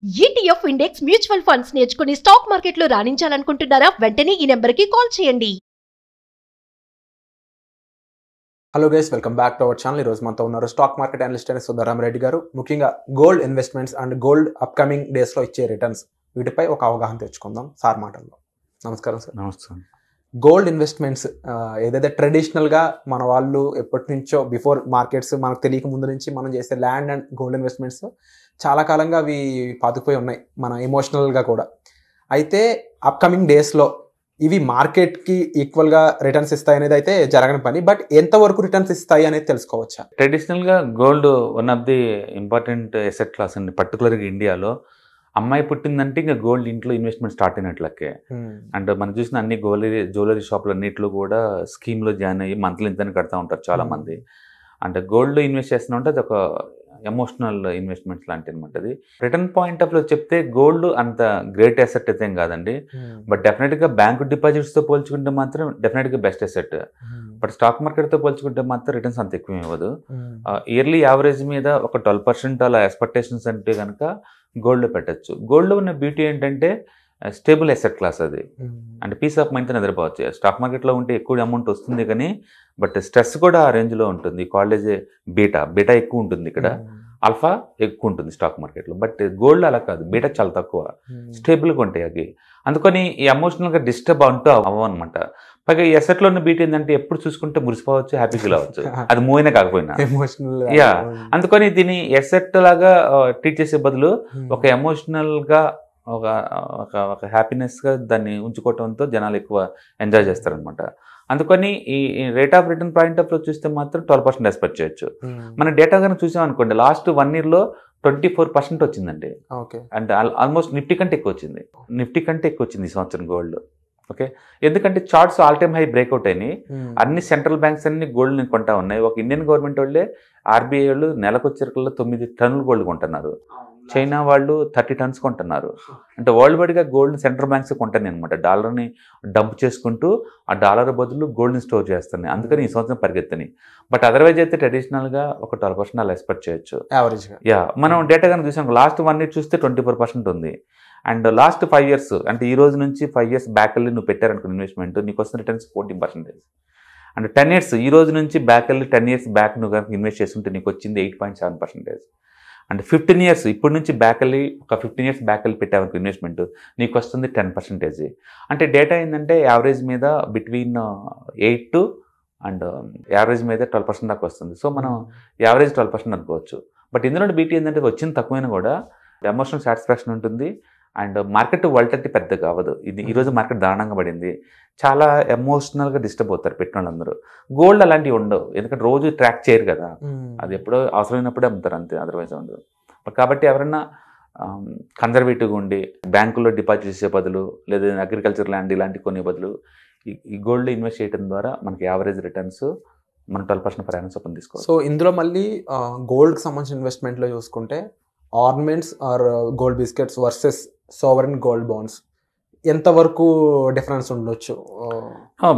ETF index mutual funds నేర్చుకుని stock మార్కెట్లో రాణించాలనుకుంటున్నారా? వెంటనే ఈ నెంబర్కి కాల్ చేయండి. Hello guys, welcome back to our channel. ఈరోజు మనతో ఉన్నారు స్టాక్ మార్కెట్ అనలిస్ట్ అయిన సుందరరామరెడ్డి గారు. ముఖ్యంగా gold investments and gold upcoming డేస్లో ఇచ్చే రిటర్న్స్ వీటిపై ఒక అవగాహన తెచ్చుకుందాం సార్ మాటల్లో. నమస్కారం సార్. నమస్తే. గోల్డ్ ఇన్వెస్ట్మెంట్స్ ఏదైతే ట్రెడిషనల్గా మన వాళ్ళు ఎప్పటి నుంచో బిఫోర్ మార్కెట్స్ మనకు తెలియక ముందు నుంచి మనం చేసే ల్యాండ్ అండ్ గోల్డ్ ఇన్వెస్ట్మెంట్స్ చాలా కాలంగా అవి పాతుకుపోయి ఉన్నాయి మన ఎమోషనల్గా కూడా. అయితే అప్కమింగ్ డేస్లో ఇవి మార్కెట్కి ఈక్వల్గా రిటర్న్స్ ఇస్తాయి అనేది అయితే జరగని పని. బట్ ఎంతవరకు రిటర్న్స్ ఇస్తాయి అనేది తెలుసుకోవచ్చా? ట్రెడిషనల్గా gold one of the important asset class అండి. పర్టికులర్గా ఇండియాలో అమ్మాయి పుట్టిందంటే ఇంకా గోల్డ్ ఇంట్లో ఇన్వెస్ట్మెంట్ స్టార్ట్ అయినట్లకే. అండ్ మనం చూసిన అన్ని జ్యువెలరీ షాపులు అన్నింటిలో కూడా స్కీమ్లో జాయిన్ అయ్యి మంత్లీ ఇంతని కడతా ఉంటారు చాలామంది. అంటే గోల్డ్ ఇన్వెస్ట్ చేస్తున్నా ఉంటే అది ఒక ఎమోషనల్ ఇన్వెస్ట్మెంట్ లాంటి అనమాట. అది రిటర్న్ పాయింట్ ఆఫ్ లో చెప్తే గోల్డ్ అంత గ్రేట్ అసెట్ అయితే ఏం కాదండి. బట్ డెఫినెట్గా బ్యాంకు డిపాజిట్స్తో పోల్చుకుంటే మాత్రం డెఫినెట్గా బెస్ట్ అసెట్. బట్ స్టాక్ మార్కెట్తో పోల్చుకుంటే మాత్రం రిటర్న్స్ అంత ఎక్కువ ఇవ్వదు. ఇయర్లీ యావరేజ్ మీద ఒక 12% అలా ఎక్స్పెక్టేషన్స్ అంటే కనుక గోల్డ్లో పెట్టచ్చు. గోల్డ్లో ఉన్న బ్యూటీ ఏంటంటే స్టేబుల్ అసెట్ క్లాస్ అది. అంటే పీస్ ఆఫ్ మైండ్తో నిద్రపోవచ్చు. స్టాక్ మార్కెట్లో ఉంటే ఎక్కువ అమౌంట్ వస్తుంది కానీ బట్ స్ట్రెస్ కూడా ఆ రేంజ్లో ఉంటుంది. కాలేజ్ బీటా ఎక్కువ ఉంటుంది, ఇక్కడ ఆల్ఫా ఎక్కువ ఉంటుంది స్టాక్ మార్కెట్లో. బట్ గోల్డ్ అలా కాదు, బీటా చాలా తక్కువ, స్టేబుల్గా ఉంటాయి అవి. అందుకని ఈ ఎమోషనల్గా డిస్టర్బ్ అంటూ అవ్వనమాట. పైగా ఈ అసెట్లో ఉన్న బీటీ ఏంటంటే ఎప్పుడు చూసుకుంటే మురిసిపోవచ్చు, హ్యాపీ ఫీల్ అవ్వచ్చు, అది మూవ్ అయినా కాకపోయినా. యా, అందుకని దీన్ని ఎసెట్ లాగా ట్రీట్ చేసే బదులు ఒక ఎమోషనల్గా ఒక హ్యాపీనెస్గా దాన్ని ఉంచుకోవడంతో జనాలు ఎక్కువ ఎంజాయ్ చేస్తారనమాట. అందుకని ఈ rate of return point of లో చూస్తే మాత్రం 12% ఎక్స్పెక్ట్ చేయొచ్చు. మన డేటా కనుక చూసాం అనుకోండి, లాస్ట్ 1 yearలో 24% వచ్చిందండి. అంటే ఆల్మోస్ట్ నిఫ్టీ కంటే ఎక్కువ వచ్చింది. ఈ సంవత్సరం గోల్డ్. ఓకే, ఎందుకంటే charts all time high breakout అయినాయి. అన్ని సెంట్రల్ బ్యాంక్స్ అన్ని గోల్డ్ని కొంటా ఉన్నాయి. ఒక ఇండియన్ గవర్నమెంట్ వాళ్ళే, ఆర్బీఐ వాళ్ళు నెలకు వచ్చేకల్లా 9 టన్నులు గోల్డ్ కొంటున్నారు. చైనా వాళ్ళు 30 టన్స్ కొంటున్నారు. అంటే వరల్డ్ వైడ్గా గోల్డ్ సెంట్రల్ బ్యాంక్స్ కొంటున్నాయి అనమాట. డాలర్ని డంప్ చేసుకుంటూ ఆ డాలర్ బదులు గోల్డ్ని స్టోర్ చేస్తున్నాయి. అందుకని ఈ సంవత్సరం పరిగెత్తని. బట్ అదర్వైజ్ అయితే ట్రెడిషనల్గా ఒక 12% అలా ఎక్స్పెక్ట్ చేయొచ్చు యావరేజ్గా. యా, మనం డేటా కనుక చూసాం, లాస్ట్ 1 year చూస్తే 24% ఉంది. అండ్ లాస్ట్ 5 years అంటే ఈ రోజు నుంచి 5 years బ్యాక్ వెళ్ళి నువ్వు పెట్టారనుకున్న ఇన్వెస్ట్మెంట్ నీకు వస్తున్న రిటర్న్స్ 14%. అండ్ 10 years ఈ రోజు నుంచి బ్యాక్ వెళ్ళి 10 years బ్యాక్ నువ్వు కనుక ఇన్వెస్ట్ చేస్తుంటే నీకు వచ్చింది 8.7%. అంటే 15 years ఇప్పటి నుంచి బ్యాక్ వెళ్ళి ఒక 15 years బ్యాక్ వెళ్ళి పెట్టావనుకో ఇన్వెస్ట్మెంట్ నీకు వస్తుంది 10%. అంటే డేటా ఏంటంటే యావరేజ్ మీద బిట్వీన్ 8 అండ్ యావరేజ్ మీద 12% దాకా వస్తుంది. సో మనం యావరేజ్ 12% అనుకోవచ్చు. బట్ ఇందులో బీటీ ఏంటంటే వచ్చింది తక్కువైనా కూడా ఎమోషనల్ సాటిస్ఫాక్షన్ ఉంటుంది. అండ్ మార్కెట్ వాలటిలిటీ పెద్దగా అవ్వదు. ఇది ఈరోజు మార్కెట్ దారుణంగా పడింది, చాలా ఎమోషనల్గా డిస్టర్బ్ అవుతారు పెట్టిన వాళ్ళందరూ. గోల్డ్ అలాంటివి ఉండవు, ఎందుకంటే రోజు ట్రాక్ చేయరు కదా, అది ఎప్పుడో అవసరమైనప్పుడే అమ్ముతారు అంతే, అదర్వైజ్ ఉండదు. కాబట్టి ఎవరైనా కన్జర్వేటివ్గా ఉండి బ్యాంకుల్లో డిపాజిట్ చేసే బదులు లేదా అగ్రికల్చర్ ల్యాండ్ ఇలాంటి కొనే బదులు ఈ గోల్డ్ ఇన్వెస్ట్ చేయడం ద్వారా మనకి యావరేజ్ రిటర్న్స్ మనం 12% పర్ యానం చొప్పున తీసుకోవాలి. సో ఇందులో మళ్ళీ గోల్డ్కి సంబంధించిన ఇన్వెస్ట్మెంట్లో చూసుకుంటే ornaments or gold biscuits versus sovereign gold bonds ఎంతవరకు డిఫరెన్స్ ఉండొచ్చు?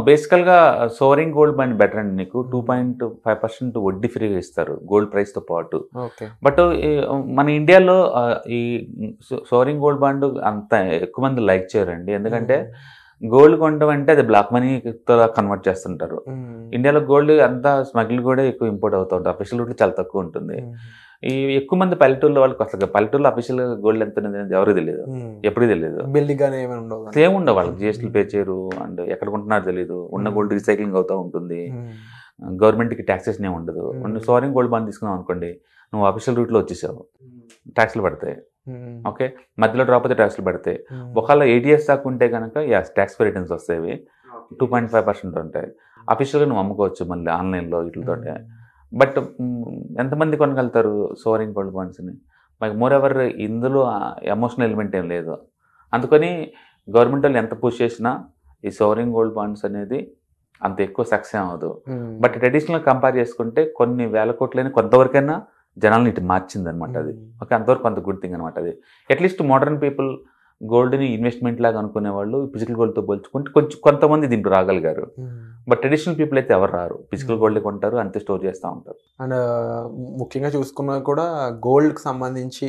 బేసికల్గా సోవరింగ్ గోల్డ్ బాండ్ బెటర్ అండి. నీకు 2.5% వడ్డీ ఫ్రీగా ఇస్తారు గోల్డ్ ప్రైస్తో పాటు. బట్ మన ఇండియాలో ఈ సోవరింగ్ గోల్డ్ బాండ్ అంత ఎక్కువ మంది లైక్ చేయరండి. ఎందుకంటే గోల్డ్ కొనడం అంటే అది బ్లాక్ మనీతో కన్వర్ట్ చేస్తుంటారు. ఇండియాలో గోల్డ్ అంతా స్మగ్లింగ్ కూడా ఎక్కువ ఇంపోర్ట్ అవుతూ ఉంటుంది. అఫీషియల్ రూట్ చాలా తక్కువ ఉంటుంది. ఈ ఎక్కువ మంది పల్లెటూరులో వాళ్ళకి అసలు పల్లెటూరులో అఫీషియల్ గోల్డ్ ఎంత ఎవరికి తెలియదు, ఎప్పుడు తెలియదు, ఏముండవు వాళ్ళకి, జిఎస్టీ పే చేయరు, అండ్ ఎక్కడ కొంటున్నారో తెలియదు, ఉన్న గోల్డ్ రీసైక్లింగ్ అవుతూ ఉంటుంది, గవర్నమెంట్కి ట్యాక్సెస్ ఏమి ఉండదు. సోవరింగ్ గోల్డ్ బాండ్ తీసుకున్నావు అనుకోండి, నువ్వు అఫీషియల్ రూట్లో వచ్చేసావు, ట్యాక్స్లు పడతాయి. ఓకే, మధ్యలో డ్రాప్ అయితే ట్యాక్స్లు పడతాయి. ఒకవేళ 8 years దాకా ఉంటే కనుక ట్యాక్స్ ఫ్రీ రిటర్న్స్ వస్తాయి, 2.5% ఉంటాయి. అఫీషియల్గా నువ్వు అమ్ముకోవచ్చు మళ్ళీ ఆన్లైన్లో వీటితో. బట్ ఎంతమంది కొనగలుగుతారు సోవరింగ్ గోల్డ్ బాండ్స్ని? మనకి మోర్ ఎవర్ ఇందులో ఎమోషనల్ ఎలిమెంట్ ఏం లేదు. అందుకని గవర్నమెంట్ వాళ్ళు ఎంత పుష్ చేసినా ఈ సోవరింగ్ గోల్డ్ బాండ్స్ అనేది అంత ఎక్కువ సక్సెస్ అవ్వదు. బట్ ట్రెడిషనల్ కంపేర్ చేసుకుంటే కొన్ని వేల కోట్లని కొంతవరకైనా జనాలను ఇటు మార్చింది అనమాట అది. ఓకే, అంతవరకు కొంత గుడ్ థింగ్ అనమాట అది. అట్లీస్ట్ మోడర్న్ పీపుల్ గోల్డ్ని ఇన్వెస్ట్మెంట్ లాగా అనుకునే వాళ్ళు ఫిజికల్ గోల్డ్తో పోల్చుకుంటే కొంచెం కొంతమంది దీంట్లో రాగలిగారు. బట్ ట్రెడిషనల్ పీపుల్ అయితే ఎవరు రారు, ఫిజికల్ గోల్డ్ కొంటారు, అంతే స్టోర్ చేస్తూ ఉంటారు. అండ్ ముఖ్యంగా చూసుకున్నా కూడా గోల్డ్కి సంబంధించి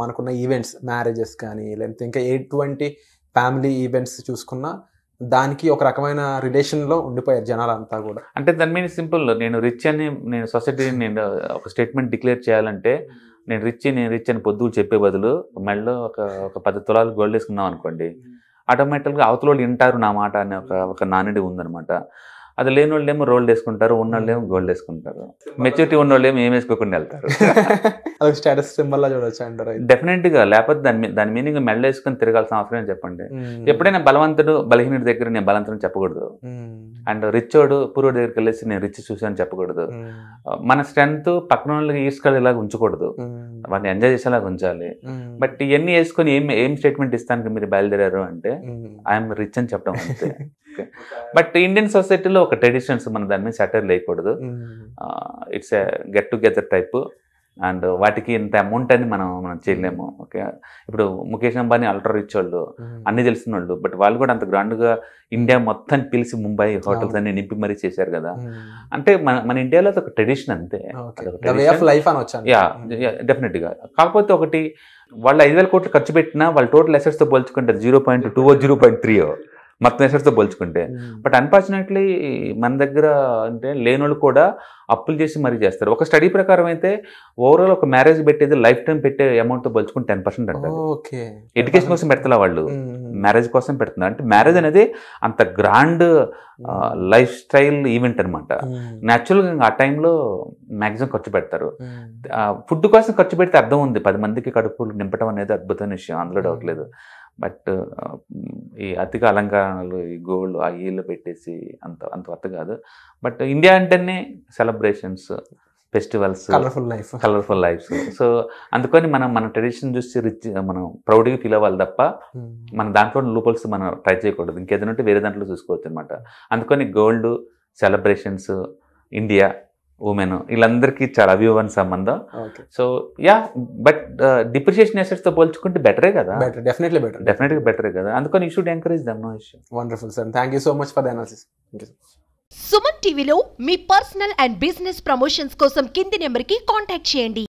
మనకున్న ఈవెంట్స్, మ్యారేజెస్ కానీ లేకపోతే ఇంకా ఎటువంటి ఫ్యామిలీ ఈవెంట్స్ చూసుకున్నా దానికి ఒక రకమైన రిలేషన్లో ఉండిపోయారు జనాలంతా కూడా. అంటే దాని మీద సింపుల్, నేను రిచ్ అని నేను సొసైటీని నేను ఒక స్టేట్మెంట్ డిక్లేర్ చేయాలంటే నేను రిచ్ అని పొద్దులు చెప్పే బదులు మెడలో ఒక 10 తులాలు గోల్డ్ వేసుకున్నాం అనుకోండి, ఆటోమేటిక్గా అవతల వాళ్ళు వింటారు నా మాట అనే ఒక నానుడి ఉందన్నమాట. అది లేని వాళ్ళు ఏమో రోల్డ్ వేసుకుంటారు, ఉన్న వాళ్ళు ఏమో గోల్డ్ వేసుకుంటారు. మెచ్యూరిటీ ఉన్న వాళ్ళు ఏమో ఏం వేసుకోకుండా వెళ్తారు. అది స్టేటస్ సింబల్ చూడొచ్చు అంటారు. డెఫినెట్గా, లేకపోతే దాని మీనింగ్ మెల్ల వేసుకొని తిరగాల్సిన అవసరం అని చెప్పండి. ఎప్పుడైనా బలవంతుడు బలహీనుడి దగ్గర నేను బలవంతుని చెప్పకూడదు, అండ్ రిచ్చోడు పూర్వుడి దగ్గరికి వెళ్ళేసి నేను రిచ్ చూసాను చెప్పకూడదు. మన స్ట్రెంత్ పక్కన వాళ్ళకి ఈడ్చుకెళ్ళేలాగా ఉంచకూడదు, వాటిని ఎంజాయ్ చేసేలాగా ఉంచాలి. బట్ ఇవన్నీ వేసుకొని ఏం స్టేట్మెంట్ ఇస్తానికి మీరు బయలుదేరారు అంటే ఐఎమ్ రిచ్ అని చెప్పడం అంతే. బట్ ఇండియన్ సొసైటీలో ఒక ట్రెడిషన్స్ మన దాని మీద సెటర్ లేకూడదు. It's a get together type, and వాటికి ఇంత అమౌంట్ అని మనం చేయలేము. ఓకే, ఇప్పుడు ముఖేష్ అంబానీ అల్ట్రా రిచ్ వాళ్ళు, అన్ని తెలిసిన వాళ్ళు, బట్ వాళ్ళు కూడా అంత గ్రాండ్గా ఇండియా మొత్తం పిలిచి ముంబై హోటల్స్ అన్ని నింపి మరీ చేశారు కదా. అంటే మన ఇండియాలో ఒక ట్రెడిషన్ అంతే, డెఫినెట్గా. కాకపోతే ఒకటి, వాళ్ళు 5,000 కోట్లు ఖర్చు పెట్టినా వాళ్ళ టోటల్ అసెట్స్తో పోల్చుకుంటే 0.2 0.3 మొత్తం అసెట్స్తో పోల్చుకుంటే. బట్ అన్ఫార్చునేట్లీ మన దగ్గర అంటే లేనోళ్ళు కూడా అప్పులు చేసి మరీ చేస్తారు. ఒక స్టడీ ప్రకారం అయితే ఓవరాల్ ఒక మ్యారేజ్ పెట్టేది లైఫ్ టైం పెట్టే అమౌంట్తో పోల్చుకుంటే 10% అంటారు. ఎడ్యుకేషన్ కోసం పెడతా వాళ్ళు, మ్యారేజ్ కోసం పెడుతున్నారు. అంటే మ్యారేజ్ అనేది అంత గ్రాండ్ లైఫ్ స్టైల్ ఈవెంట్ అనమాట. న్యాచురల్గా ఆ టైంలో మ్యాక్సిమం ఖర్చు పెడతారు. ఫుడ్ కోసం ఖర్చు పెడితే అర్థం ఉంది, 10 మందికి కడుపులు నింపడం అనేది అద్భుతమైన విషయం, అందులో డౌట్ లేదు. బట్ ఈ అధిక అలంకరణలు, ఈ గోల్డ్ ఆ ఈళ్ళు పెట్టేసి అంత వర్త్ కాదు. బట్ ఇండియా అంటేనే celebrations, festivals, colourful lifes. So అందుకని మన ట్రెడిషన్ చూసి మనం ప్రౌడ్గా ఫీల్ అవ్వాలి తప్ప మన దాంట్లో లూపల్స్ మనం ట్రై చేయకూడదు. ఇంకేదైనా ఉంటే వేరే దాంట్లో చూసుకోవచ్చు అనమాట. అందుకని గోల్డ్, సెలబ్రేషన్స్, ఇండియా, ఉమెన్, వీళ్ళందరికీ చాలా అభివన్ సంబంధం. సో యా, బట్ డిప్రిషియేషన్ అసెట్స్తో పోల్చుకుంటే బెటరే కదా, డెఫినెట్గా బెటరే కదా. అందుకని you should encourage them. No issue. Wonderful sir, thank you so much for the analysis. Suman టీవీలో మీ పర్సనల్ అండ్ బిజినెస్ ప్రమోషన్స్ కోసం కింది నెంబర్కి కాంటాక్ట్ చేయండి.